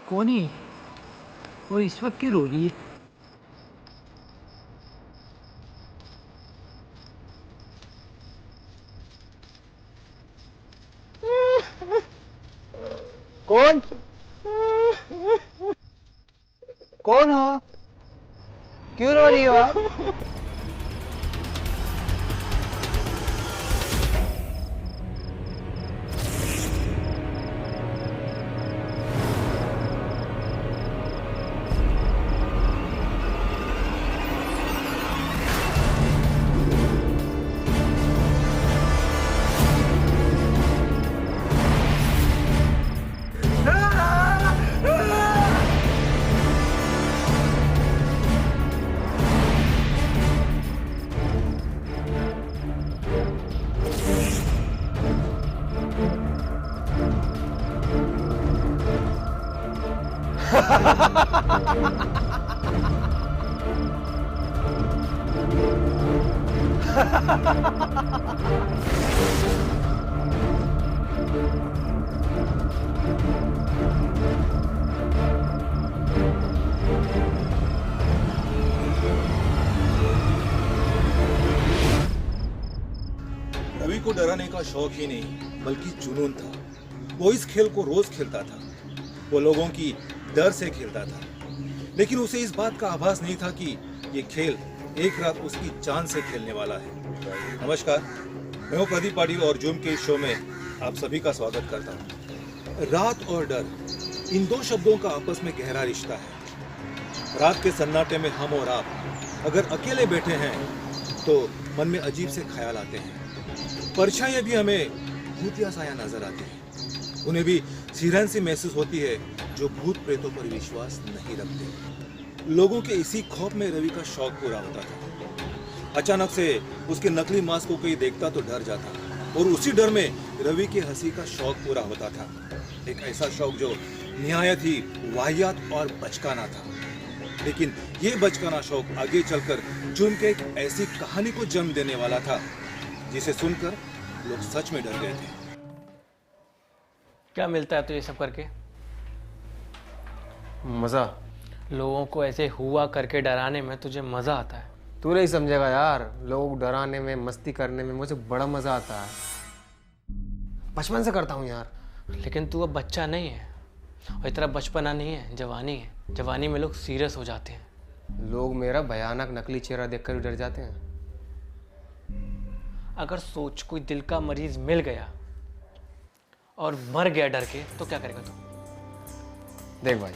कौन है और इस वक्त क्यों रो रही है? कौन कौन हो? क्यों रो रही हो आप? रवि को डराने का शौक ही नहीं बल्कि जुनून था। वो इस खेल को रोज खेलता था। वो लोगों की डर से खेलता था, लेकिन उसे इस बात का आभास नहीं था कि ये खेल एक रात उसकी जान से खेलने वाला है। नमस्कार, मैं हूं प्रदीप पाटिल और जूम के इस शो में आप सभी का स्वागत करता हूं। रात और डर, इन दो शब्दों का आपस में गहरा रिश्ता है। रात के सन्नाटे में हम और आप अगर अकेले बैठे हैं तो मन में अजीब से ख्याल आते हैं। परछाइयां भी हमें भूतिया साया नजर आती हैं। उन्हें भी सिरहन सी महसूस होती है जो भूत प्रेतों पर विश्वास नहीं रखते। लोगों के इसी खौफ में रवि का शौक पूरा होता था। अचानक से उसके नकली मांस को कोई देखता तो डर जाता, और उसी डर में रवि की हंसी का शौक पूरा होता था। एक ऐसा शौक जो निहायत ही वाहियात और बचकाना था। लेकिन ये बचकाना शौक आगे चलकर जुर्म के एक ऐसी कहानी को जन्म देने वाला था जिसे सुनकर लोग सच में डर गए थे। क्या मिलता है तो ये सब करके? मजा। लोगों को ऐसे हुआ करके डराने में तुझे मजा आता है? तू नहीं समझेगा यार, लोगों को डराने में, मस्ती करने में मुझे बड़ा मजा आता है। बचपन से करता हूँ यार। लेकिन तू अब बच्चा नहीं है, और इतना बचपना नहीं है, जवानी है। जवानी में लोग सीरियस हो जाते हैं। लोग मेरा भयानक नकली चेहरा देखकर भी डर जाते हैं। अगर सोच कोई दिल का मरीज मिल गया और मर गया डर के, तो क्या करेगा तू? देख भाई,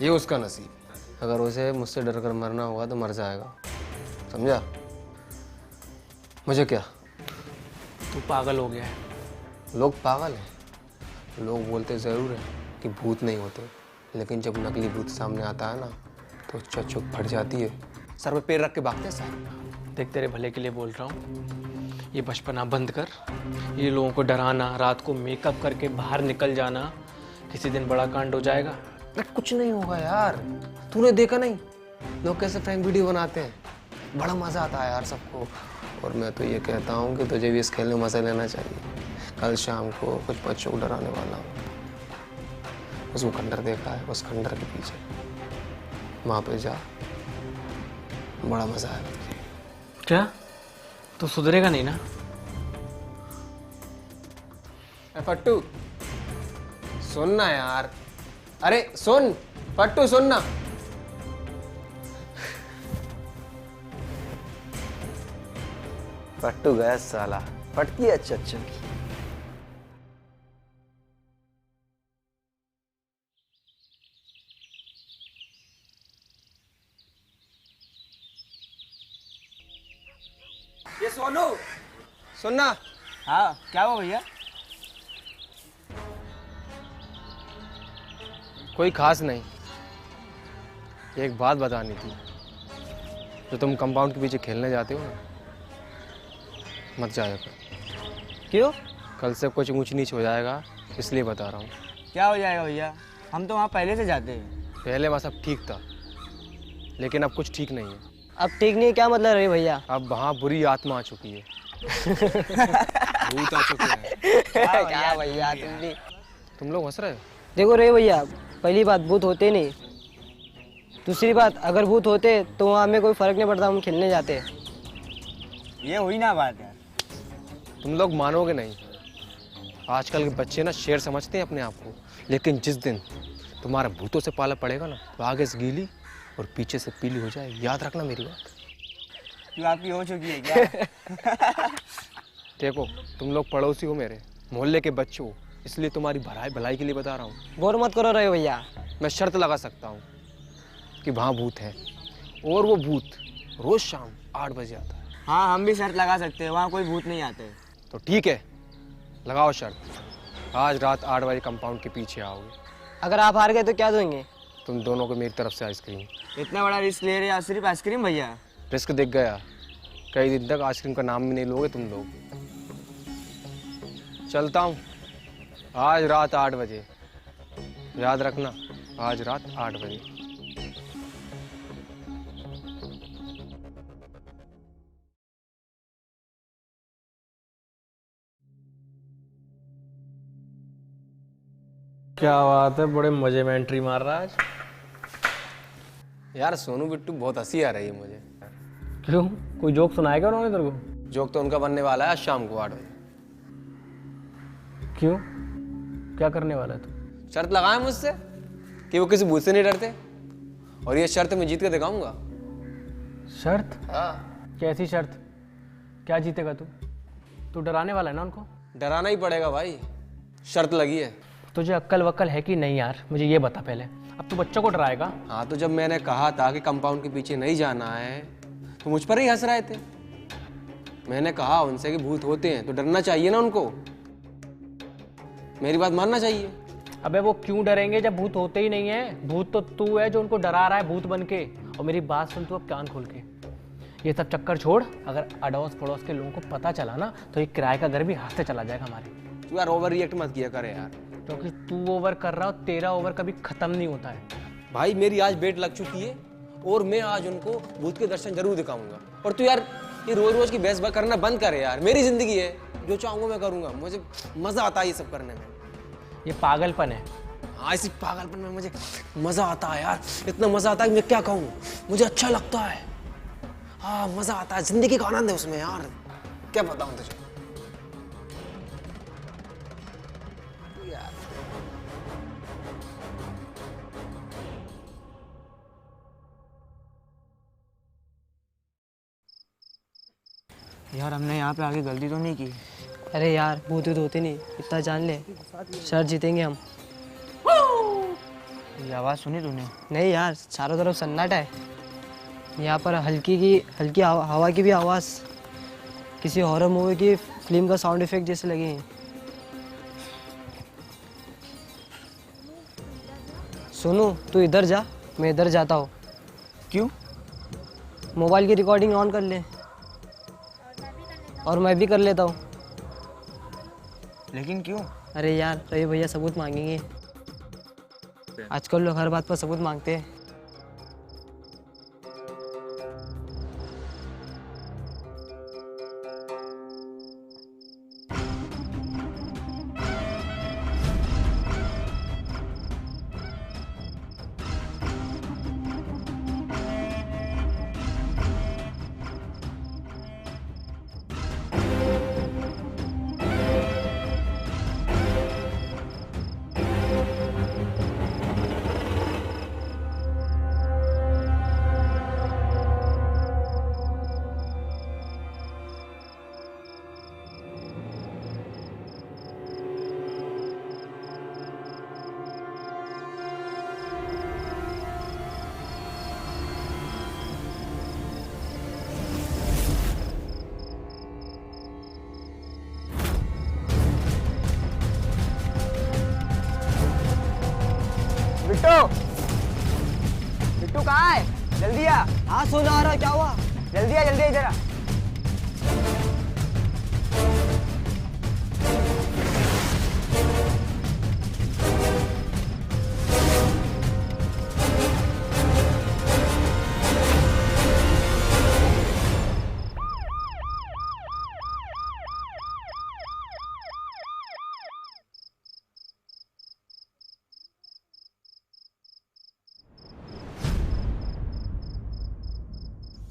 ये उसका नसीब। अगर उसे मुझसे डर कर मरना होगा तो मर जाएगा, समझा? मुझे क्या? तू पागल हो गया है। लोग पागल हैं। लोग बोलते ज़रूर हैं कि भूत नहीं होते, लेकिन जब नकली भूत सामने आता है ना तो चुप फट जाती है। सर पे पैर रख के भागते हैं सर। देख, तेरे भले के लिए बोल रहा हूँ, ये बचपना बंद कर। ये लोगों को डराना, रात को मेकअप करके बाहर निकल जाना, किसी दिन बड़ा कांड हो जाएगा। अरे कुछ नहीं होगा यार, तूने देखा नहीं लोग कैसे प्रैंक वीडियो बनाते हैं? बड़ा मज़ा आता है यार सबको। और मैं तो ये कहता हूँ कि तुझे भी इस खेल में मज़ा लेना चाहिए। कल शाम को कुछ बच्चों को डराने वाला हूँ। उसको खंडर देखा है, उस खंडर के पीछे वहाँ पे जा, बड़ा मज़ा आएगा तुझे। क्या तू सुधरेगा नहीं ना? पट्टू सुनना यार, अरे सुन पट्टू, सुनना। पट्टू गया साला, पटकी अच्छा की। सोनू सुनना। हाँ क्या हुआ भैया? कोई खास नहीं, एक बात बतानी थी। जो तुम कंपाउंड के पीछे खेलने जाते हो ना, मत जाया कर। क्यों? कल से कुछ ऊंच नीच हो जाएगा, इसलिए बता रहा हूँ। क्या हो जाएगा भैया? हम तो वहाँ पहले से जाते हैं। पहले वहाँ सब ठीक था, लेकिन अब कुछ ठीक नहीं है। अब ठीक नहीं है क्या मतलब रही भैया? अब वहाँ बुरी आत्मा आ चुकी है। भूत आ चुके हैं। क्या भैया तुम भी? तुम लोग हंस रहे हो? देखो रे भैया, पहली बात भूत होते नहीं। दूसरी बात, अगर भूत होते तो वहाँ हमें कोई फर्क नहीं पड़ता, हम खेलने जाते। ये हुई ना बात यार। तुम लोग मानोगे नहीं, आजकल के बच्चे ना शेर समझते हैं अपने आप को, लेकिन जिस दिन तुम्हारा भूतों से पाला पड़ेगा ना, तो आगे से गीली और पीछे से पीली हो जाए। याद रखना मेरी बात। क्यों आपकी हो चुकी है क्या? देखो, तुम लोग पड़ोसी हो मेरे, मोहल्ले के बच्चे हो, इसलिए तुम्हारी भलाई के लिए बता रहा हूँ। गौर मत करो रहे भैया। मैं शर्त लगा सकता हूँ कि वहाँ भूत है, और वो भूत रोज शाम 8 बजे आता है। हाँ हम भी शर्त लगा सकते हैं, वहाँ कोई भूत नहीं आते। तो ठीक है, लगाओ शर्त। आज रात 8 बजे कंपाउंड के पीछे आओगे। अगर आप हार गए तो क्या देंगे? तुम दोनों को मेरी तरफ से आइसक्रीम। इतना बड़ा रिस्क ले रहे हैं, सिर्फ आइसक्रीम भैया? रिस्क दिख गया, कई दिन तक आइसक्रीम का नाम भी नहीं लोगे तुम लोग। चलता हूँ, आज रात 8 बजे, याद रखना, आज रात 8 बजे। क्या बात है, बड़े मजे में एंट्री मार रहा है आज। यार सोनू बिट्टू बहुत हंसी आ रही है मुझे। क्यों, कोई जोक सुनाएगा उन्होंने तेरे को? जोक तो उनका बनने वाला है आज शाम को 8 बजे। क्यों, क्या करने वाला है तू? शर्त लगाए मुझसे कि वो किसी भूत से नहीं डरते, और ये शर्त मैं जीत के दिखाऊंगा। शर्त? हाँ। कैसी शर्त? क्या जीतेगा तू? तू डराने वाला है ना उनको? डराना ही पड़ेगा भाई, शर्त लगी है। तुझे अक्ल वक्ल है कि नहीं यार, मुझे ये बता पहले। अब तू बच्चों को डराएगा? हाँ, तो जब मैंने कहा था कि कंपाउंड के पीछे नहीं जाना है, तो मुझ पर ही हंस रहे थे। मैंने कहा उनसे कि भूत होते हैं तो डरना चाहिए ना उनको, मेरी बात मानना चाहिए। अबे वो क्यों डरेंगे जब भूत होते ही नहीं है? भूत तो तू है जो उनको डरा रहा है भूत बन के। और मेरी बात सुन तू अब कान खोल के, ये सब चक्कर छोड़। अगर अड़ोस पड़ोस के लोगों को पता चला ना, तो ये किराए का घर भी हाथ से चला जाएगा हमारे। तू यार ओवर रिएक्ट मत किया करे यार। क्योंकि तू ओवर कर रहा हो, तेरा ओवर कभी खत्म नहीं होता है। भाई मेरी आज बेट लग चुकी है, और मैं आज उनको भूत के दर्शन जरूर दिखाऊंगा। और तू यार ये रोज रोज की बहस करना बंद करे यार, मेरी जिंदगी है, जो चाहूंगा मैं करूंगा। मुझे मजा आता है ये सब करने में। ये पागलपन है। हाँ, इसी पागलपन में मुझे मजा आता है यार, इतना मजा आता है कि मैं क्या कहूँ, मुझे अच्छा लगता है। हाँ मजा आता है, जिंदगी का आनंद है उसमें यार, क्या बताऊँ तुझे। यार हमने यहाँ पे आगे गलती तो नहीं की? अरे यार भूत होते नहीं, इतना जान ले, शर्त जीतेंगे हम। ये आवाज़ सुनी तूने? नहीं यार, चारों तरफ सन्नाटा है। यहाँ पर हल्की हवा की भी आवाज़ किसी हॉरर मूवी की फिल्म का साउंड इफेक्ट जैसे लगे हैं। सुनो, तू इधर जा, मैं इधर जाता हूँ। क्यों? मोबाइल की रिकॉर्डिंग ऑन कर ले, और मैं भी कर लेता हूँ। लेकिन क्यों? अरे यार, रवि भैया सबूत मांगेंगे। आजकल लोग हर बात पर सबूत मांगते हैं। बिट्टू कहाँ है? जल्दी आ। हाँ सोना आ रहा, क्या हुआ? जल्दी आ, जल्दी आ इधर आ।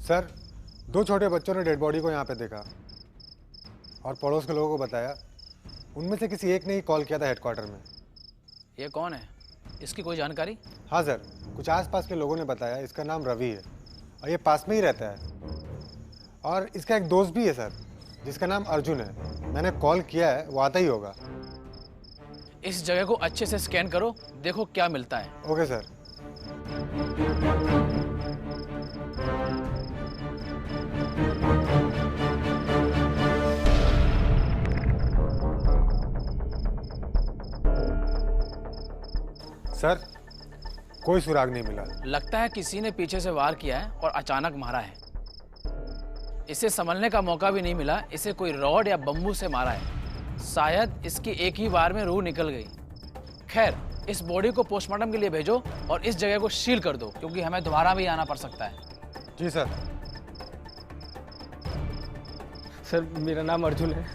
सर, 2 छोटे बच्चों ने डेड बॉडी को यहाँ पे देखा और पड़ोस के लोगों को बताया। उनमें से किसी एक ने ही कॉल किया था हेडक्वार्टर में। ये कौन है? इसकी कोई जानकारी? हाँ सर, कुछ आसपास के लोगों ने बताया इसका नाम रवि है और ये पास में ही रहता है। और इसका एक दोस्त भी है सर, जिसका नाम अर्जुन है। मैंने कॉल किया है, वो आता ही होगा। इस जगह को अच्छे से स्कैन करो, देखो क्या मिलता है। Okay sir. सर, कोई सुराग नहीं मिला। लगता है किसी ने पीछे से वार किया है और अचानक मारा है। इसे संभलने का मौका भी नहीं मिला, इसे कोई रॉड या बम्बू से मारा है। शायद इसकी एक ही बार में रूह निकल गई। खैर, इस बॉडी को पोस्टमार्टम के लिए भेजो और इस जगह को सील कर दो, क्योंकि हमें दोबारा भी आना पड़ सकता है। जी सर। सर मेरा नाम अर्जुन है,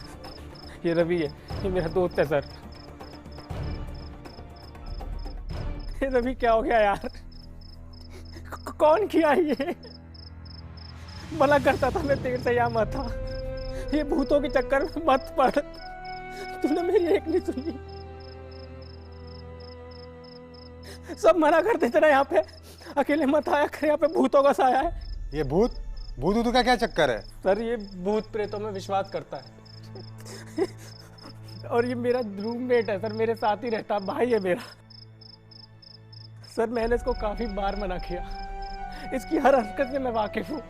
ये रवि है, ये मेरा दोस्त है सर। ये रवि क्या हो गया यार? कौन किया ये? मना करता था मैं तेरे से यहाँ मत था, ये भूतों के चक्कर में मत पड़। तूने मेरी एक नहीं सुनी। सब मना करते थे ना यहाँ पे, अकेले मत आया कर, यहाँ पे भूतों का साया है। ये भूत भूत का क्या चक्कर है? सर ये भूत प्रेतों में विश्वास करता है और ये मेरा रूममेट है सर, मेरे साथ ही रहता, भाई है मेरा। सर मैंने इसको काफी बार मना किया, इसकी हर हरकत से मैं वाकिफ हूँ।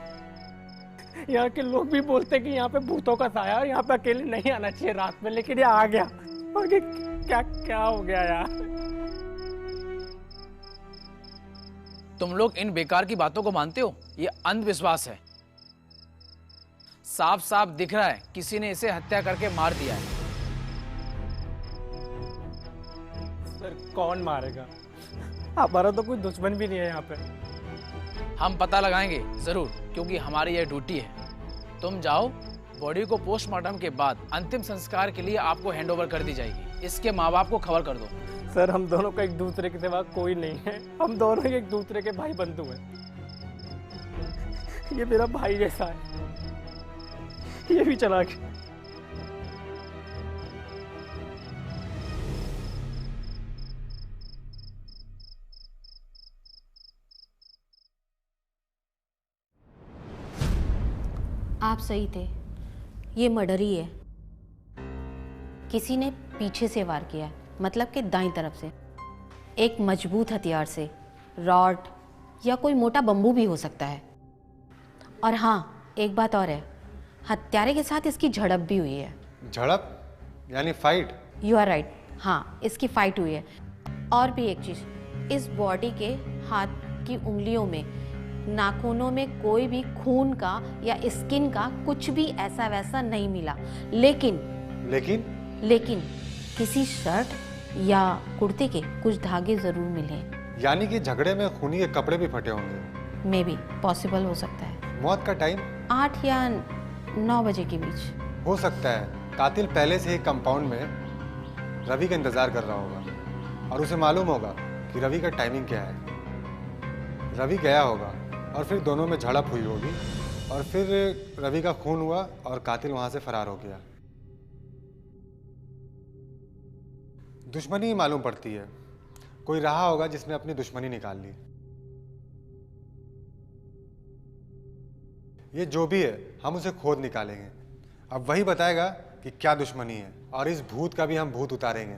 यहाँ के लोग भी बोलते हैं कि यहाँ पे भूतों का साया है, यहाँ पे अकेले नहीं आना चाहिए रात में, लेकिन ये आ गया। और ये क्या क्या हो गया यार? तुम लोग इन बेकार की बातों को मानते हो? ये अंधविश्वास है। साफ साफ दिख रहा है किसी ने इसे हत्या करके मार दिया है। सर कौन मारेगा? हमारा तो कोई दुश्मन भी नहीं है यहाँ पे। हम पता लगाएंगे जरूर, क्योंकि हमारी यह ड्यूटी है। तुम जाओ, बॉडी को पोस्टमार्टम के बाद अंतिम संस्कार के लिए आपको हैंडओवर कर दी जाएगी। इसके माँ बाप को खबर कर दो। सर हम दोनों का एक दूसरे के सिवा कोई नहीं है, हम दोनों ही एक दूसरे के भाई बंधु हैं। ये मेरा भाई जैसा है, ये भी चला गया। आप सही थे, ये मर्डर ही है। किसी ने पीछे से वार किया है, मतलब कि दाईं तरफ से, एक मजबूत हथियार से, रॉड या कोई मोटा बम्बू भी हो सकता है। और हाँ, एक बात और है, हत्यारे के साथ इसकी झड़प भी हुई है। झड़प यानी फाइट? यू आर राइट, हाँ इसकी फाइट हुई है। और भी एक चीज़, इस बॉडी के हाथ की उंगलियों में, नाखूनों में कोई भी खून का या स्किन का कुछ भी ऐसा वैसा नहीं मिला। लेकिन किसी शर्ट या कुर्ते के कुछ धागे जरूर मिले। यानी कि झगड़े में खूनी के कपड़े भी फटे होंगे। मे बी, पॉसिबल हो सकता है। मौत का टाइम 8 या 9 बजे के बीच हो सकता है। कातिल पहले से ही कंपाउंड में रवि का इंतजार कर रहा होगा और उसे मालूम होगा कि रवि का टाइमिंग क्या है। रवि गया होगा और फिर दोनों में झड़प हुई होगी और फिर रवि का खून हुआ और कातिल वहां से फरार हो गया। दुश्मनी ही मालूम पड़ती है, कोई रहा होगा जिसने अपनी दुश्मनी निकाल ली। ये जो भी है हम उसे खोद निकालेंगे, अब वही बताएगा कि क्या दुश्मनी है, और इस भूत का भी हम भूत उतारेंगे।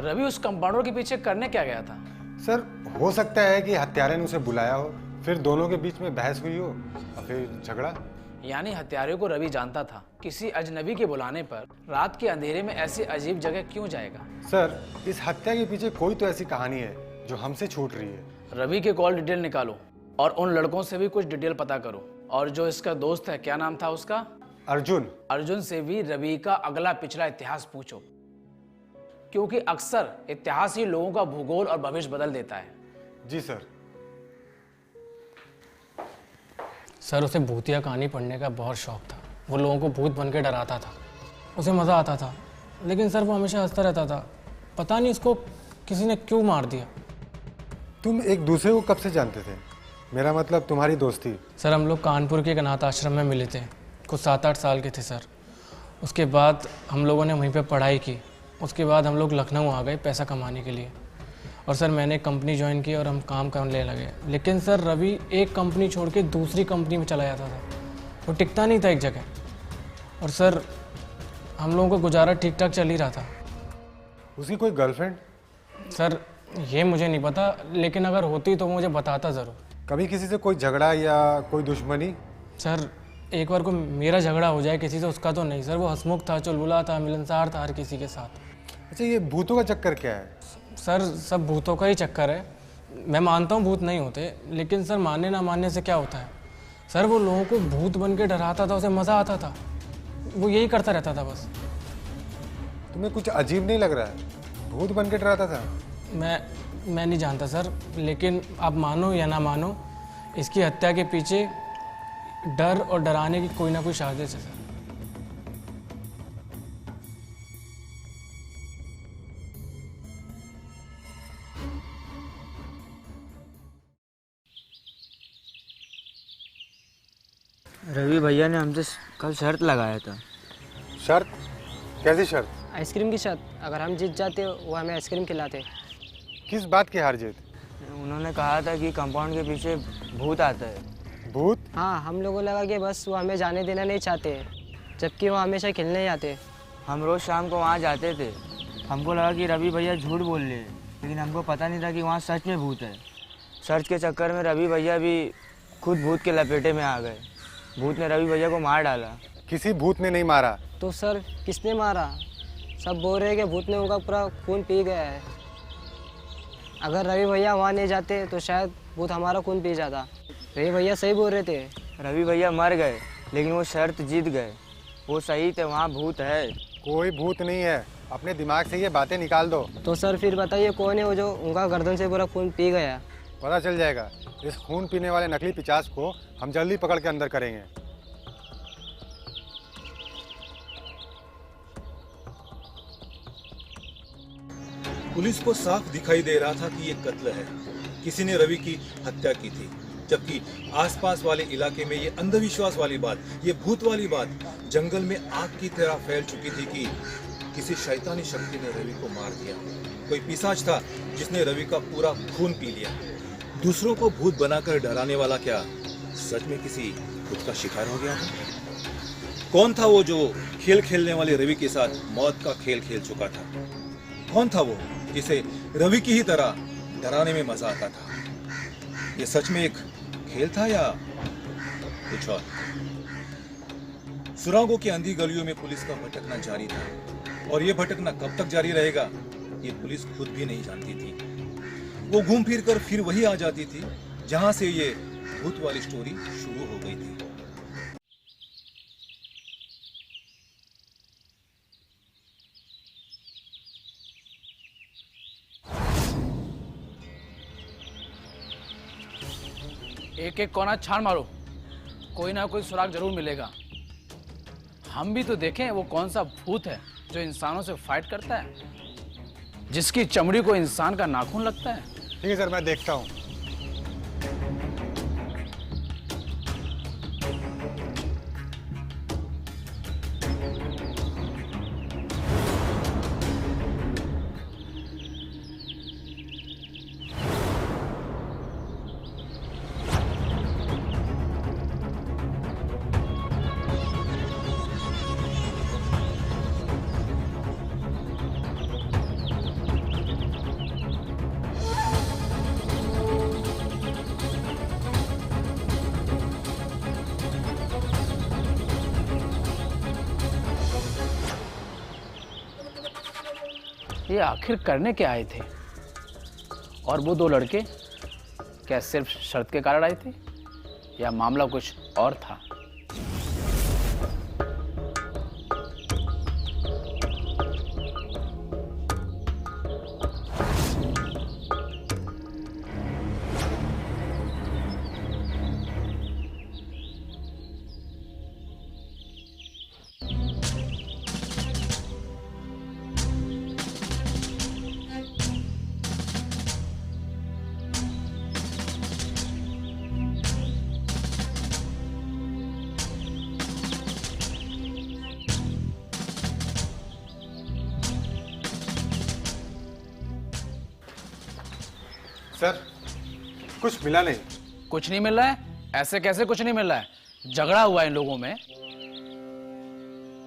रवि उस कंपाउंडर के पीछे करने क्या गया था? सर हो सकता है कि हत्यारे ने उसे बुलाया हो, फिर दोनों के बीच में बहस हुई हो और फिर झगड़ा। यानी हत्यारे को रवि जानता था। किसी अजनबी के बुलाने पर रात के अंधेरे में ऐसी अजीब जगह क्यों जाएगा? सर, इस हत्या के पीछे कोई तो ऐसी कहानी है जो हमसे छूट रही है। रवि के कॉल डिटेल निकालो और उन लड़कों से भी कुछ डिटेल पता करो। और जो इसका दोस्त है, क्या नाम था उसका? अर्जुन। अर्जुन से भी रवि का अगला पिछला इतिहास पूछो, क्योंकि अक्सर इतिहास ही लोगों का भूगोल और भविष्य बदल देता है। जी सर। सर, उसे भूतिया कहानी पढ़ने का बहुत शौक था। वो लोगों को भूत बन के डराता था, उसे मज़ा आता था। लेकिन सर वो हमेशा हंसता रहता था। पता नहीं उसको किसी ने क्यों मार दिया। तुम एक दूसरे को कब से जानते थे? मेरा मतलब तुम्हारी दोस्ती। सर, हम लोग कानपुर के एक अनाथ आश्रम में मिले थे। कुछ 7-8 साल के थे सर। उसके बाद हम लोगों ने वहीं पे पढ़ाई की। उसके बाद हम लोग लखनऊ आ गए पैसा कमाने के लिए। और सर मैंने एक कंपनी ज्वाइन की और हम काम करने लगे। लेकिन सर रवि एक कंपनी छोड़ के दूसरी कंपनी में चला जाता था। वो टिकता नहीं था एक जगह। और सर हम लोगों का गुजारा ठीक ठाक चल ही रहा था। उसकी कोई गर्लफ्रेंड? सर ये मुझे नहीं पता, लेकिन अगर होती तो मुझे बताता ज़रूर। कभी किसी से कोई झगड़ा या कोई दुश्मनी? सर एक बार को मेरा झगड़ा हो जाए किसी से, उसका तो नहीं सर। वो हंसमुख था, चुलबुला था, मिलनसार था हर किसी के साथ। अच्छा, ये भूतों का चक्कर क्या है? सर सब भूतों का ही चक्कर है। मैं मानता हूँ भूत नहीं होते, लेकिन सर मानने ना मानने से क्या होता है। सर वो लोगों को भूत बन के डराता था, उसे मज़ा आता था। वो यही करता रहता था बस। तुम्हें कुछ अजीब नहीं लग रहा है? भूत बन के डराता था? मैं नहीं जानता सर, लेकिन आप मानो या ना मानो, इसकी हत्या के पीछे डर और डराने की कोई ना कोई साजिश है सर। रवि भैया ने हमसे कल शर्त लगाया था। शर्त? कैसी शर्त? आइसक्रीम की शर्त। अगर हम जीत जाते वो हमें आइसक्रीम खिलाते। किस बात की हार जीत? उन्होंने कहा था कि कंपाउंड के पीछे भूत आता है। भूत? हाँ, हम लोगों लगा कि बस वो हमें जाने देना नहीं चाहते, जबकि वो हमेशा खेलने ही आते। हम रोज़ शाम को वहाँ जाते थे। हमको लगा कि रवि भैया झूठ बोल रहे हैं, लेकिन हमको पता नहीं था कि वहाँ सच में भूत है। सर्च के चक्कर में रवि भैया भी खुद भूत के लपेटे में आ गए। भूत ने रवि भैया को मार डाला। किसी भूत ने नहीं मारा। तो सर किसने मारा? सब बोल रहे हैं कि भूत ने उनका पूरा खून पी गया है। अगर रवि भैया वहाँ नहीं जाते तो शायद भूत हमारा खून पी जाता। रवि भैया सही बोल रहे थे। रवि भैया मर गए, लेकिन वो शर्त जीत गए। वो सही थे, वहाँ भूत है। कोई भूत नहीं है, अपने दिमाग से ये बातें निकाल दो। तो सर फिर बताइए कौन है वो जो उनका गर्दन से पूरा खून पी गया? पता चल जाएगा। इस खून पीने वाले नकली पिशाच को हम जल्दी पकड़ के अंदर करेंगे। पुलिस को साफ दिखाई दे रहा था कि ये कत्ल है। किसी ने रवि की हत्या की थी, जबकि आसपास वाले इलाके में ये अंधविश्वास वाली बात, ये भूत वाली बात जंगल में आग की तरह फैल चुकी थी कि किसी शैतानी शक्ति ने रवि को मार दिया। कोई पिशाच था जिसने रवि का पूरा खून पी लिया। दूसरों को भूत बनाकर डराने वाला क्या सच में किसी भूत का शिकार हो गया था? कौन था वो जो खेल खेलने वाले रवि के साथ मौत का खेल खेल चुका था? कौन था वो जिसे रवि की ही तरह डराने में मजा आता था? ये सच में एक खेल था या कुछ और? सुरागों की अंधी गलियों में पुलिस का भटकना जारी था, और ये भटकना कब तक जारी रहेगा ये पुलिस खुद भी नहीं जानती थी। वो घूम फिर कर फिर वही आ जाती थी जहां से ये भूत वाली स्टोरी शुरू हो गई थी। एक एक कोना छान मारो, कोई ना कोई सुराग जरूर मिलेगा। हम भी तो देखें वो कौन सा भूत है जो इंसानों से फाइट करता है, जिसकी चमड़ी को इंसान का नाखून लगता है। ठीक है सर, मैं देखता हूँ। ये आखिर करने क्या आए थे? और वो 2 लड़के क्या सिर्फ शर्त के कारण आए थे या मामला कुछ और था? सर, कुछ मिला नहीं। कुछ नहीं मिल रहा है? ऐसे कैसे कुछ नहीं मिल रहा है? झगड़ा हुआ है इन लोगों में,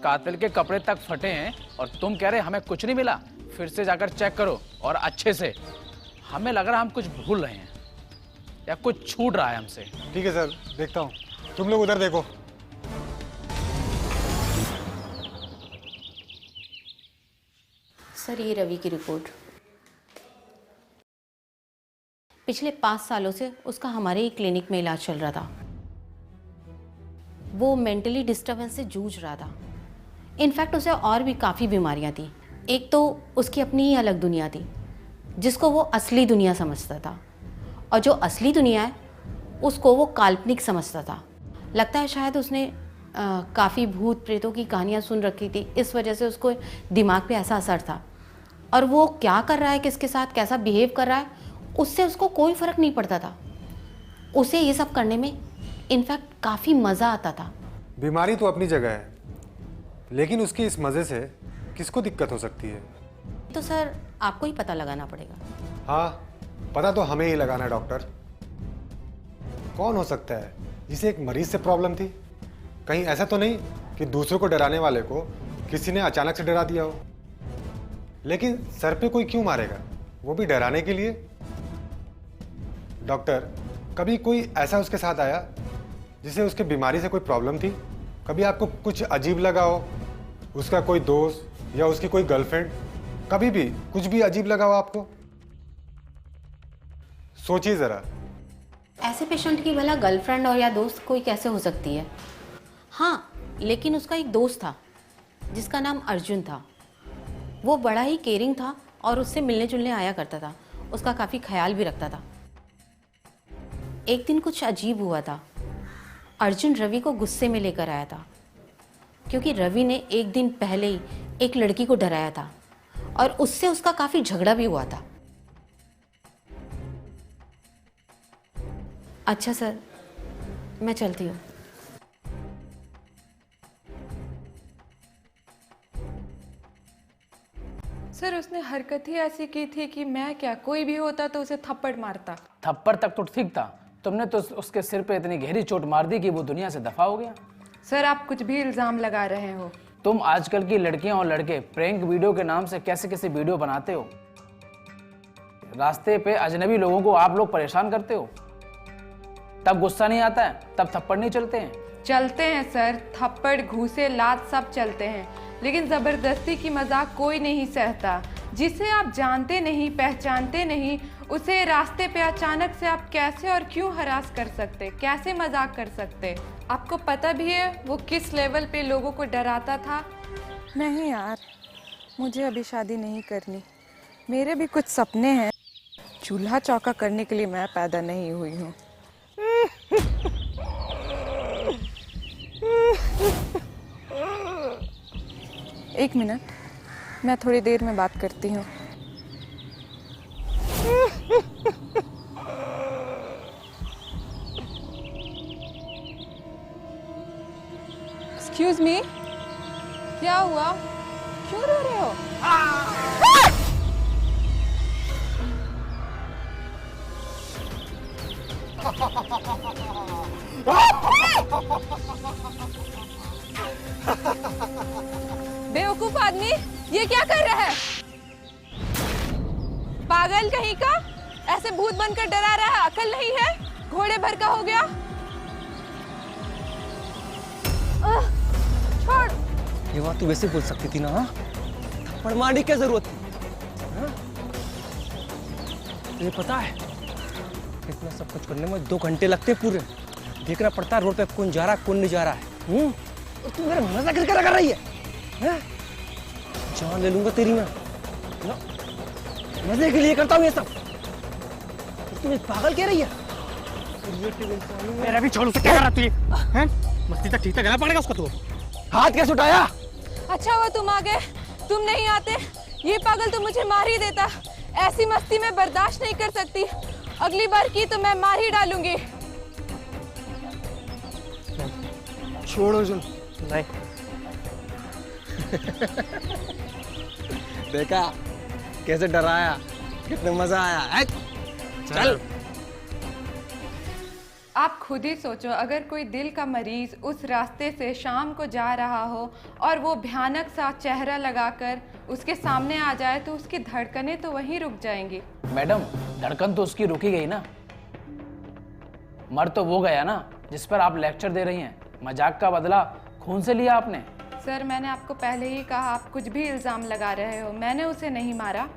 कातिल के कपड़े तक फटे हैं और तुम कह रहे हमें कुछ नहीं मिला। फिर से जाकर चेक करो और अच्छे से। हमें लग रहा है हम कुछ भूल रहे हैं या कुछ छूट रहा है हमसे। ठीक है सर, देखता हूँ। तुम लोग उधर देखो। सर, ये रवि की रिपोर्ट। पिछले 5 सालों से उसका हमारे ही क्लिनिक में इलाज चल रहा था। वो मेंटली डिस्टर्बेंस से जूझ रहा था। इनफैक्ट उसे और भी काफ़ी बीमारियां थी। एक तो उसकी अपनी ही अलग दुनिया थी जिसको वो असली दुनिया समझता था, और जो असली दुनिया है उसको वो काल्पनिक समझता था। लगता है शायद उसने काफ़ी भूत प्रेतों की कहानियाँ सुन रखी थी, इस वजह से उसको दिमाग पे ऐसा असर था। और वो क्या कर रहा है, किसके साथ कैसा बिहेव कर रहा है, उससे उसको कोई फ़र्क नहीं पड़ता था। उसे ये सब करने में इनफैक्ट काफ़ी मज़ा आता था। बीमारी तो अपनी जगह है, लेकिन उसके इस मज़े से किसको दिक्कत हो सकती है? तो सर, आपको ही पता लगाना पड़ेगा। हाँ, पता तो हमें ही लगाना है डॉक्टर। कौन हो सकता है जिसे एक मरीज से प्रॉब्लम थी? कहीं ऐसा तो नहीं कि दूसरों को डराने वाले को किसी ने अचानक से डरा दिया हो? लेकिन सर पे कोई क्यों मारेगा, वो भी डराने के लिए? डॉक्टर, कभी कोई ऐसा उसके साथ आया जिसे उसके बीमारी से कोई प्रॉब्लम थी? कभी आपको कुछ अजीब लगा हो? उसका कोई दोस्त या उसकी कोई गर्लफ्रेंड, कभी भी कुछ भी अजीब लगा हो आपको? सोचिए जरा। ऐसे पेशेंट की भला गर्लफ्रेंड और या दोस्त कोई कैसे हो सकती है? हाँ, लेकिन उसका एक दोस्त था जिसका नाम अर्जुन था। वो बड़ा ही केयरिंग था और उससे मिलने जुलने आया करता था। उसका काफ़ी ख्याल भी रखता था। एक दिन कुछ अजीब हुआ था। अर्जुन रवि को गुस्से में लेकर आया था क्योंकि रवि ने एक दिन पहले ही एक लड़की को डराया था और उससे उसका काफ़ी झगड़ा भी हुआ था। अच्छा सर, मैं चलती हूँ। सर, उसने हरकत ही ऐसी की थी कि मैं क्या, कोई भी होता तो उसे थप्पड़ मारता। थप्पड़ तक तो ठीक था, तुमने तो उसके सिर पे इतनी गहरी चोट मार दी कि वो दुनिया से दफा हो गया। सर, आप कुछ भी इल्जाम लगा रहे हो। तुम आजकल की लड़कियां और लड़के प्रैंक वीडियो के नाम से कैसे कैसे वीडियो बनाते हो। रास्ते पे अजनबी लोगों को आप लोग परेशान करते हो, तब गुस्सा नहीं आता है, तब थप्पड़ नहीं चलते हैं। चलते हैं सर, थप्पड़, घूसे, लात सब चलते हैं, लेकिन ज़बरदस्ती की मजाक कोई नहीं सहता। जिसे आप जानते नहीं, पहचानते नहीं, उसे रास्ते पे अचानक से आप कैसे और क्यों हरास कर सकते, कैसे मजाक कर सकते? आपको पता भी है वो किस लेवल पे लोगों को डराता था। नहीं यार, मुझे अभी शादी नहीं करनी। मेरे भी कुछ सपने हैं। चूल्हा चौका करने के लिए मैं पैदा नहीं हुई हूँ। एक मिनट, मैं थोड़ी देर में बात करती हूँ। एक्सक्यूज मी, क्या हुआ? क्यों रो रहे हो? बेवकूफ आदमी, ये क्या कर रहा है? पागल कहीं का, ऐसे भूत बनकर डरा रहा है, अकल नहीं है, घोड़े भर का हो गया। छोड़। ये बात तू वैसे बोल सकती थी ना? हाँ? थप्पड़ मारने की क्या जरूरत थी? तुझे पता है इतना सब कुछ करने में 2 घंटे लगते पूरे। देखना पड़ता है रोड पे कौन जा रहा है कौन नहीं जा रहा है। और तू मेरा मजा किस कर रही है, हैं? जान ले लूंगा तेरी मैं ना? मजे के लिए करता हूँ ये सब। तुम पागल कह रही है? मेरा भी छोड़, उसे क्या कर रहा तू? हैं? मस्ती तक ठीक तक रहना पड़ेगा उसको। तू हाथ कैसे उठाया? अच्छा हुआ तुम आ गए, तुम नहीं आते ये पागल तो मुझे मार ही देता। ऐसी मस्ती मैं बर्दाश्त नहीं कर सकती, अगली बार की तो मैं मार ही डालूंगी। छोड़ो अर्जुन। नहीं देखा कैसे डराया, कितना मजा आया है? चल। आप खुद ही सोचो, अगर कोई दिल का मरीज उस रास्ते से शाम को जा रहा हो और वो भयानक सा चेहरा लगाकर उसके सामने आ जाए तो उसकी धड़कनें तो वहीं रुक जाएंगी। मैडम, धड़कन तो उसकी रुकी गई ना, मर तो वो गया ना जिस पर आप लेक्चर दे रही हैं। मजाक का बदला खून से लिया आपने। सर मैंने आपको पहले ही कहा, आप कुछ भी इल्जाम लगा रहे हो, मैंने उसे नहीं मारा।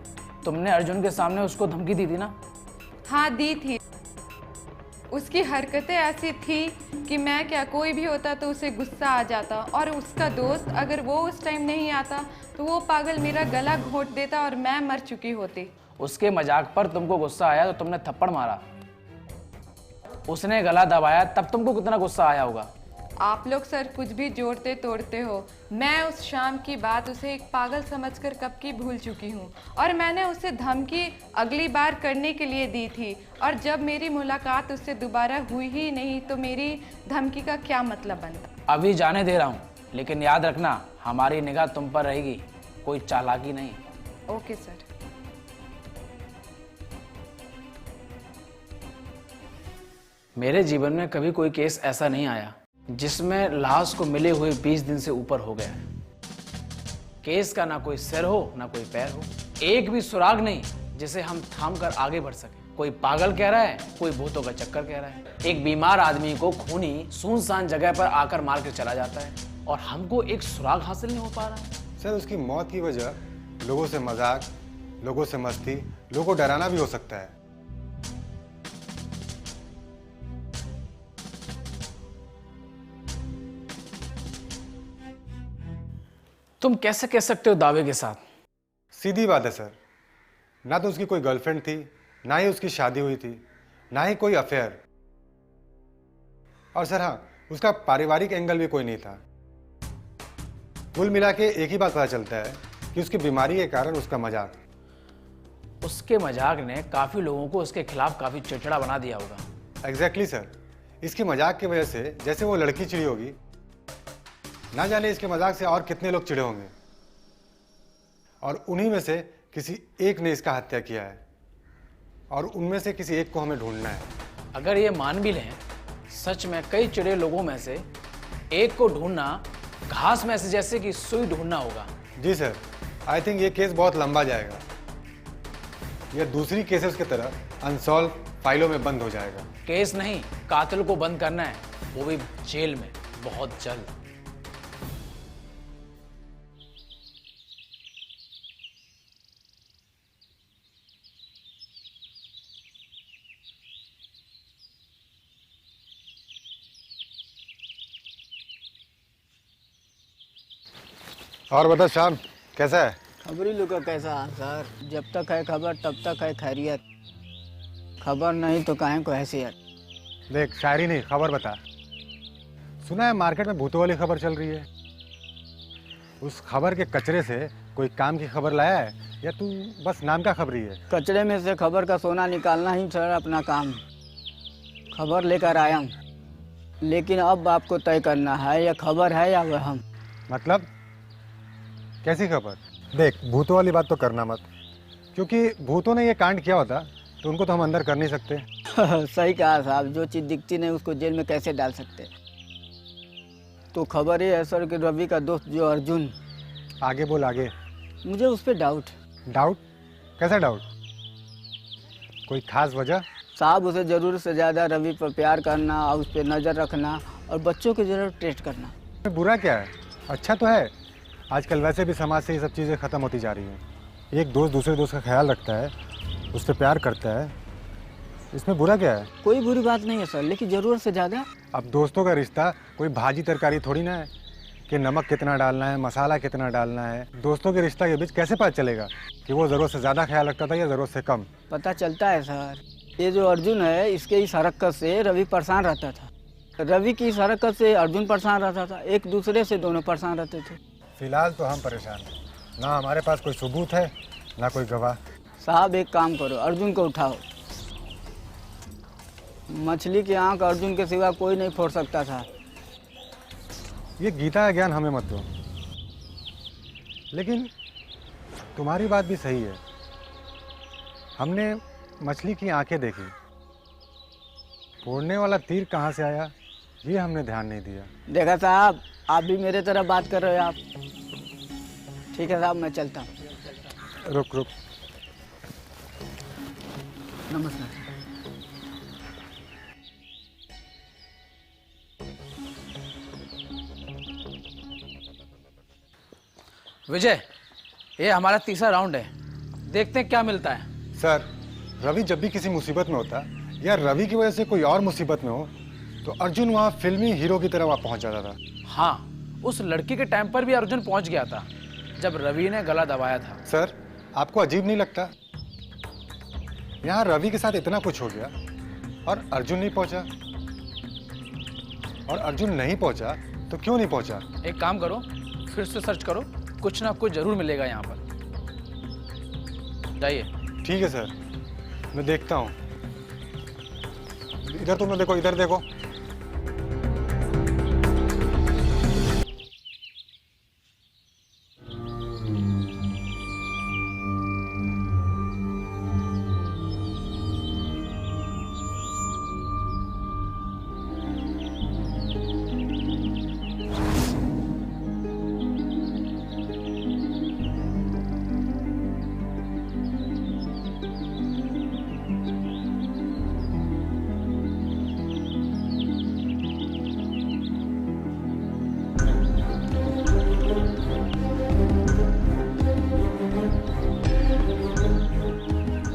तुमने अर्जुन के सामने उसको धमकी दी थी ना? हाँ दी थी। उसकी हरकतें ऐसी थी कि मैं क्या, कोई भी होता तो उसे गुस्सा आ जाता, और उसका दोस्त अगर वो उस टाइम नहीं आता तो वो पागल मेरा गला घोंट देता और मैं मर चुकी होती। उसके मजाक पर तुमको गुस्सा आया तो तुमने थप्पड़ मारा। उसने गला दबाया तब तुमको कितना गुस्सा आया होगा। आप लोग सर कुछ भी जोड़ते तोड़ते हो। मैं उस शाम की बात उसे एक पागल समझकर कब की भूल चुकी हूँ, और मैंने उसे धमकी अगली बार करने के लिए दी थी, और जब मेरी मुलाकात उससे दोबारा हुई ही नहीं तो मेरी धमकी का क्या मतलब बनता। अभी जाने दे रहा हूँ, लेकिन याद रखना हमारी निगाह तुम पर रहेगी, कोई चालाकी नहीं। Okay sir. मेरे जीवन में कभी कोई केस ऐसा नहीं आया जिसमें लाश को मिले हुए 20 दिन से ऊपर हो गया है। केस का ना कोई सिर हो ना कोई पैर हो, एक भी सुराग नहीं जिसे हम थाम कर आगे बढ़ सके। कोई पागल कह रहा है, कोई भूतों का चक्कर कह रहा है। एक बीमार आदमी को खूनी सुनसान जगह पर आकर मार कर चला जाता है और हमको एक सुराग हासिल नहीं हो पा रहा है। सर उसकी मौत की वजह लोगों से मजाक, लोगों से मस्ती, लोगों को डराना भी हो सकता है। तुम कैसे कह सकते हो दावे के साथ? सीधी बात है सर, ना तो उसकी कोई गर्लफ्रेंड थी, ना ही उसकी शादी हुई थी, ना ही कोई अफेयर। और सर हाँ, उसका पारिवारिक एंगल भी कोई नहीं था। कुल मिला के एक ही बात पता चलता है कि उसकी बीमारी के कारण उसका मजाक। उसके मजाक ने काफी लोगों को उसके खिलाफ काफी चिड़चिड़ा बना दिया होगा। एग्जैक्टली सर, इसकी मजाक की वजह से जैसे वो लड़की चिड़ी होगी, ना जाने इसके मजाक से और कितने लोग चिड़े होंगे, और उन्हीं में से किसी एक ने इसका हत्या किया है, और उनमें से किसी एक को हमें ढूंढना है। अगर ये मान भी लें सच में कई चिड़े लोगों में से एक को ढूंढना घास में से जैसे कि सुई ढूंढना होगा। जी सर, आई थिंक ये केस बहुत लंबा जाएगा। यह दूसरी केसेस की तरह अनसॉल्व फाइलों में बंद हो जाएगा। केस नहीं, कातिल को बंद करना है, वो भी जेल में, बहुत जल्द। और बता श्याम, कैसा है? खबर ही लो का कैसा सर, जब तक है खबर तब तक है खैरियत, खबर नहीं तो काहे को हैसियत। देख, शायरी नहीं खबर बता। सुना है मार्केट में भूतों वाली खबर चल रही है। उस खबर के कचरे से कोई काम की खबर लाया है या तू बस नाम का खबरी है? कचरे में से खबर का सोना निकालना ही सर अपना काम। खबर लेकर आया हूँ, लेकिन अब आपको तय करना है या खबर है या वहम। मतलब कैसी खबर? देख, भूतों वाली बात तो करना मत, क्योंकि भूतों ने ये कांड किया होता तो उनको तो हम अंदर कर नहीं सकते। सही कहा साहब, जो चीज़ दिखती नहीं उसको जेल में कैसे डाल सकते। तो खबर ये है सर कि रवि का दोस्त जो अर्जुन। आगे बोल आगे। मुझे उस पर डाउट। डाउट? कैसा डाउट? कोई खास वजह? साहब उसे ज़रूरत से ज़्यादा रवि पर प्यार करना और उस पर नज़र रखना और बच्चों की ज़रूर टेस्ट करना। बुरा क्या है, अच्छा तो है। आजकल वैसे भी समाज से ये सब चीज़ें ख़त्म होती जा रही हैं। एक दोस्त दूसरे दोस्त का ख्याल रखता है उससे प्यार करता है, इसमें बुरा क्या है? कोई बुरी बात नहीं है सर, लेकिन ज़रूरत से ज़्यादा। अब दोस्तों का रिश्ता कोई भाजी तरकारी थोड़ी ना है कि नमक कितना डालना है, मसाला कितना डालना है। दोस्तों के रिश्ता के बीच कैसे पता चलेगा कि वो ज़रूरत से ज़्यादा ख्याल रखता था या ज़रूरत से कम? पता चलता है सर। ये जो अर्जुन है, इसके इस हरकत से रवि परेशान रहता था, रवि की इस हरकत से अर्जुन परेशान रहता था, एक दूसरे से दोनों परेशान रहते थे। फिलहाल तो हम परेशान हैं, ना हमारे पास कोई सबूत है ना कोई गवाह। साहब एक काम करो, अर्जुन को उठाओ। मछली की आंख अर्जुन के सिवा कोई नहीं फोड़ सकता था। ये गीता का ज्ञान हमें मत दो, लेकिन तुम्हारी बात भी सही है। हमने मछली की आंखें देखी, फोड़ने वाला तीर कहाँ से आया ये हमने ध्यान नहीं दिया। देखा साहब, आप भी मेरे तरह बात कर रहे हो आप। ठीक है साहब, मैं चलता हूँ। रुक रुक, नमस्कार। विजय, ये हमारा तीसरा राउंड है, देखते हैं क्या मिलता है। सर रवि जब भी किसी मुसीबत में होता या रवि की वजह से कोई और मुसीबत में हो तो अर्जुन वहाँ फिल्मी हीरो की तरह वहाँ पहुँच जाता था। हाँ, उस लड़की के टाइम पर भी अर्जुन पहुंच गया था जब रवि ने गला दबाया था। सर आपको अजीब नहीं लगता? यहाँ रवि के साथ इतना कुछ हो गया और अर्जुन नहीं पहुँचा, और अर्जुन नहीं पहुँचा तो क्यों नहीं पहुँचा? एक काम करो, फिर से सर्च करो, कुछ ना कुछ जरूर मिलेगा यहाँ पर। जाइए। ठीक है सर, मैं देखता हूँ। इधर तुम देखो, इधर देखो।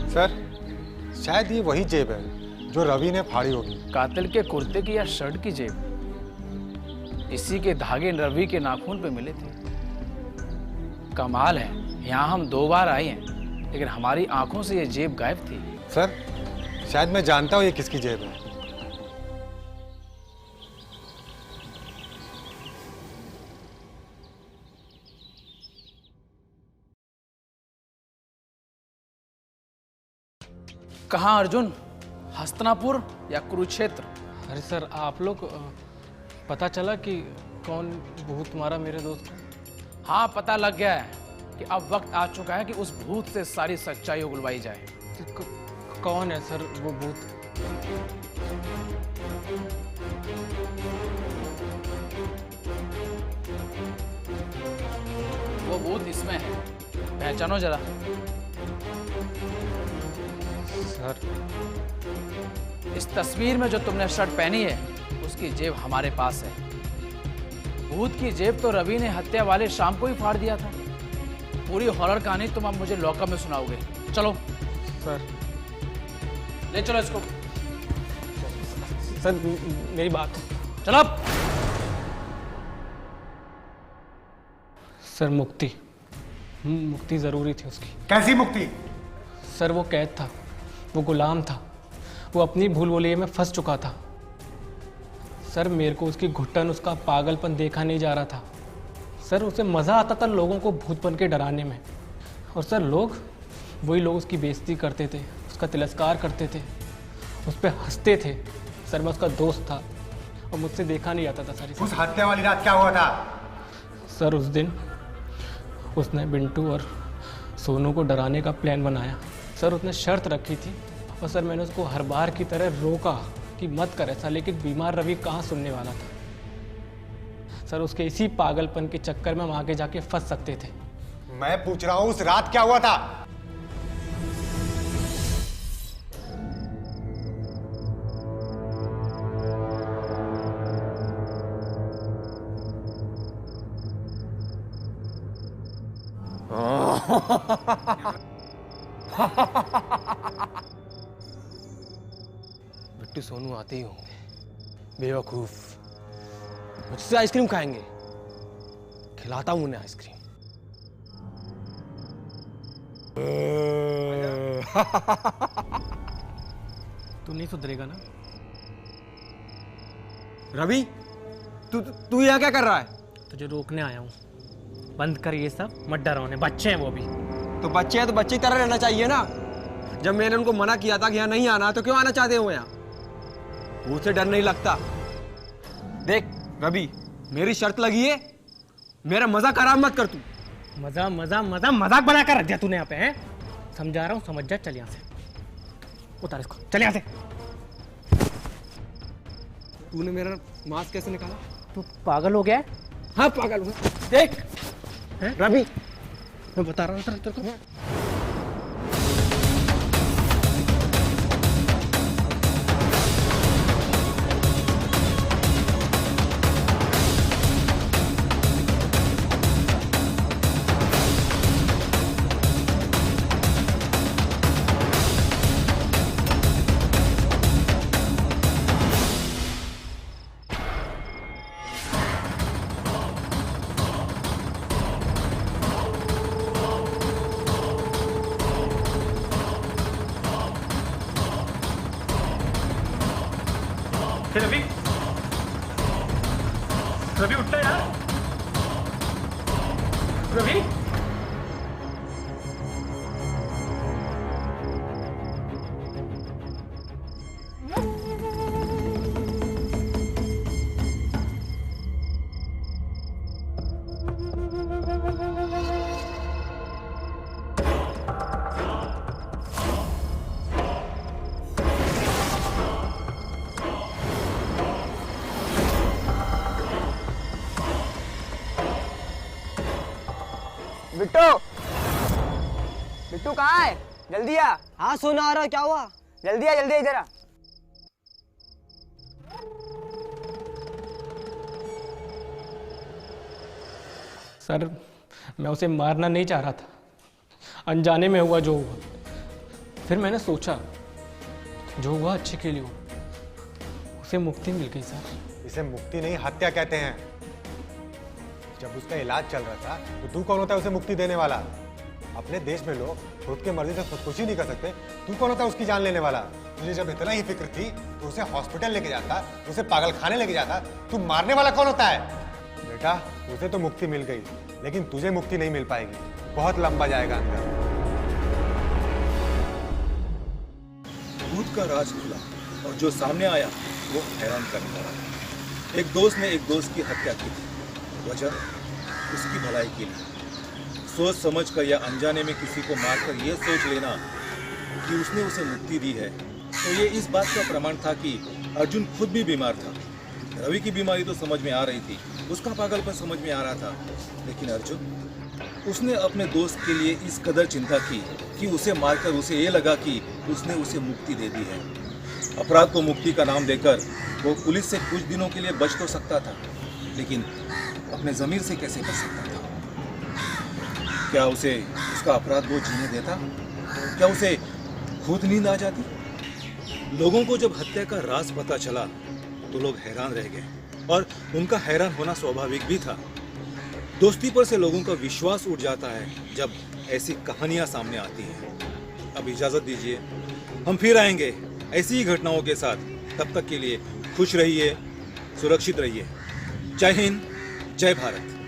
सर शायद ये वही जेब है जो रवि ने फाड़ी होगी। कातिल के कुर्ते की या शर्ट की जेब, इसी के धागे रवि के नाखून पे मिले थे। कमाल है, यहाँ हम 2 बार आए हैं लेकिन हमारी आंखों से ये जेब गायब थी। सर शायद मैं जानता हूँ ये किसकी जेब है। कहाँ अर्जुन, हस्तिनापुर या कुरुक्षेत्र? अरे सर आप लोग पता चला कि कौन भूत मारा मेरे दोस्त को? हाँ, पता लग गया है कि अब वक्त आ चुका है कि उस भूत से सारी सच्चाई उगलवाई जाए। कौन है सर वो भूत? वो भूत इसमें है, पहचानो जरा। सर इस तस्वीर में जो तुमने शर्ट पहनी है उसकी जेब हमारे पास है। भूत की जेब तो रवि ने हत्या वाले शाम को ही फाड़ दिया था। पूरी हॉरर कहानी तुम अब मुझे लॉकअप में सुनाओगे। चलो सर, ले चलो इसको। सर मेरी बात। चलो। सर मुक्ति, मुक्ति ज़रूरी थी उसकी। कैसी मुक्ति? सर वो कैद था, वो गुलाम था, वो अपनी भूल भुलैया में फंस चुका था। सर मेरे को उसकी घुटन, उसका पागलपन देखा नहीं जा रहा था। सर उसे मज़ा आता था लोगों को भूत बन के डराने में। और सर वही लोग उसकी बेइज्जती करते थे, उसका तिरस्कार करते थे, उस पर हंसते थे। सर मैं उसका दोस्त था और मुझसे देखा नहीं जाता था। सर उस हत्या वाली रात क्या हुआ था? सर उस दिन उसने बिंटू और सोनू को डराने का प्लान बनाया। सर उसने शर्त रखी थी और सर मैंने उसको हर बार की तरह रोका कि मत कर ऐसा, लेकिन बीमार रवि कहाँ सुनने वाला था। सर उसके इसी पागलपन के चक्कर में हम आगे जाके फंस सकते थे। मैं पूछ रहा हूँ उस रात क्या हुआ था? बिट्टू सोनू आते ही होंगे। बेवकूफ, मुझसे आइसक्रीम खाएंगे, खिलाता हूं उन्हें आइसक्रीम। तू नहीं सुधरेगा ना? रवि, तू यहाँ क्या कर रहा है? तुझे रोकने आया हूँ। बंद कर ये सब, मत डराओने, बच्चे हैं वो भी। तो बच्चे हैं तो बच्चे की तरह रहना चाहिए ना। जब मैंने उनको मना किया था कि यहाँ नहीं आना, तो क्यों आना चाहते हो यहाँ? भूत से डर नहीं लगता। देख रवि, मेरी शर्त लगी है, मेरा मजाक खराब मत कर तू। मजाक बना कर रख दिया तूने यहाँ पे, हैं? समझा रहा हूँ, समझ जा। चल यहाँ से, उतार इसको, चल यहाँ से। तूने मेरा मास्क कैसे निकाला? तू पागल हो गया है? हाँ पागल हूँ। देख रवि, मैं बता रहा हूँ तेरे को। रवि उठना यार। रवि, बिट्टू, बिट्टू कहाँ है? जल्दी आ। हाँ सोना आ रहा, क्या हुआ? जल्दी आ, जल्दी इधर आ। सर, मैं उसे मारना नहीं चाह रहा था, अनजाने में हुआ जो हुआ। फिर मैंने सोचा जो हुआ अच्छे के लिए हुआ। उसे मुक्ति मिल गई सर। इसे मुक्ति नहीं, हत्या कहते हैं। जब उसका इलाज चल रहा था तो तू कौन होता है उसे मुक्ति देने वाला? अपने देश में लोग खुद की मर्जी से खुदकुशी नहीं कर सकते, तू कौन होता है उसकी जान लेने वाला? तुझे जब इतना ही फिक्र थी तो उसे हॉस्पिटल लेके जाता, उसे पागलखाने लेके जाता। तू मारने वाला कौन होता है? बेटा, उसे तो मुक्ति मिल गई, लेकिन तुझे मुक्ति नहीं मिल पाएगी। बहुत लंबा जाएगा अंदर। भूत का राज खुला और जो सामने आया वो हैरान करने वाला। एक दोस्त ने एक दोस्त की हत्या की थी, वजह उसकी भलाई के लिए। सोच समझ कर या अनजाने में किसी को मारकर यह सोच लेना कि उसने उसे मुक्ति दी है, तो ये इस बात का प्रमाण था कि अर्जुन खुद भी बीमार था। रवि की बीमारी तो समझ में आ रही थी, उसका पागलपन समझ में आ रहा था, लेकिन अर्जुन, उसने अपने दोस्त के लिए इस कदर चिंता की कि उसे मारकर उसे ये लगा कि उसने उसे मुक्ति दे दी है। अपराध को मुक्ति का नाम देकर वो पुलिस से कुछ दिनों के लिए बच तो सकता था, लेकिन अपने ज़मीर से कैसे बच सकता था? क्या उसे उसका अपराध वो जीने देता? क्या उसे खुद नींद आ जाती? लोगों को जब हत्या का राज पता चला तो लोग हैरान रह गए, और उनका हैरान होना स्वाभाविक भी था। दोस्ती पर से लोगों का विश्वास उठ जाता है जब ऐसी कहानियां सामने आती हैं। अब इजाज़त दीजिए, हम फिर आएंगे ऐसी ही घटनाओं के साथ। तब तक के लिए खुश रहिए, सुरक्षित रहिए। जय हिंद, जय भारत।